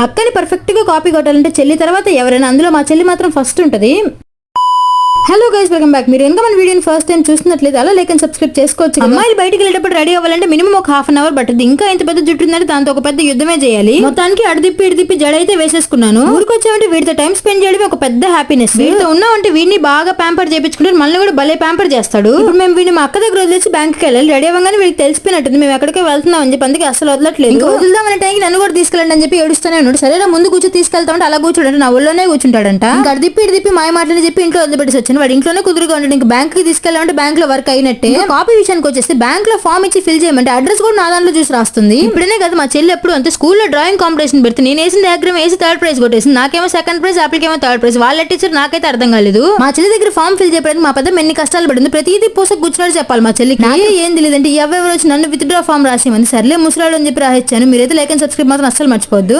అక్కని పర్ఫెక్ట్ గా కాపీ కొట్టాలంటే చెల్లి తర్వాత ఎవరైనా, అందులో మా చెల్లి మాత్రం ఫస్ట్ ఉంటది. Hello guys, welcome back. మీరు ఇంకా మన వీడియోని ఫస్ట్ టైం చూస్తున్నట్లయితే అలా లైక్ అండ్ సబ్స్క్రైబ్ చేసుకోవచ్చు. అమ్మాయిలు బయటికి వెళ్ళేటప్పుడు రెడీ అవ్వాలంటే మినిమం ఒక హాఫ్ అన్ అవర్ పడుతుంది. ఇంకా ఇంత పెద్ద జుట్టు ఉందంటే దాంతో ఒక పెద్ద యుద్ధమే చేయాలి. మొత్తానికి అడిదిప్పి జడ అయితే వేసేసుకున్నాను. ఊరికొచ్చామంటే వీడితో టైం స్పెండ్ చేయడం ఒక పెద్ద హ్యాపీనెస్. వీడితో ఉన్నామంటే వీడిని బాగా ప్యాంపర్ చేయించుకుంటే మళ్ళీ కూడా భలే ప్యాంపర్ చేస్తాడు. ఇప్పుడు మేము వీడిని మా అక్క దగ్గర వదిలేసి బ్యాంక్కి వెళ్ళాలి. రెడీ అవ్వగానే వీడికి తెలిసిపోయినట్టుంది మేము ఎక్కడికి వెళ్తున్నాం అని చెప్పి, అందుకే అసలు వదలట్లేదు. ఇంకా వదులుదామనే టైంకి నన్ను కూడా తీసుకెళ్ళండి అని చెప్పి ఏడుస్తూనే ఉన్నాడు. సరేనా ముందు కూర్చో తీసుకెళ్తామంటే అలా కూర్చోడంటే నా ఒళ్ళోనే కూర్చుంటాడంట. ఇంకా అడిదిప్పి మాయ మాటలు చెప్పి ఇంట్లో వదిలిపెట్టేసి వచ్చాను. వాడు ఇంట్లోనే కుదురుగా ఉంటాడు. ఇంకా బ్యాంక్ కి తీసుకెళ్ళామంటే బ్యాంక్ లో వర్క్ అయినట్టే. కాపీ విషయానికి వచ్చేసి బ్యాంక్ లో ఫామ్ ఇచ్చి ఫిల్ చేయమంటే అడ్రస్ కూడా నా దాంట్లో చూసి రాస్తుంది. ఇప్పుడే కదా మా చెల్లి ఎప్పుడు అంతే స్కూల్లో డ్రాయింగ్ కాంపిటీషన్ పెడితే నేను వేసిన డయాగ్రామ్ వేసి థర్డ్ ప్రైజ్ కొట్టేసింది. నాకేమో సెకండ్ ప్రైజ్, ఆపిల్కేమో థర్డ్ ప్రైజ్. వాళ్ళ టీచర్ నాకైతే అర్థం కాలేదు. మా చెల్లి దగ్గర ఫామ్ ఫిల్ చేయడానికి మా పెద్ద ఎన్ని కష్టాలు పడింది. ప్రతిదీ పూసకు కూర్చున్నాడు చెప్పాలి మా చెల్లికి. నాకే ఏం తెలియదంటే ఎవరెవరు వచ్చి నన్ను విత్ డ్రా ఫామ్ రాసేమంది. సర్లే ముసలాడు అని చెప్పి రాసిచ్చాను. మీరైతే లైక్ అండ్ సబ్స్క్రైబ్ మాత్రం అస్సలు మర్చిపోద్దు.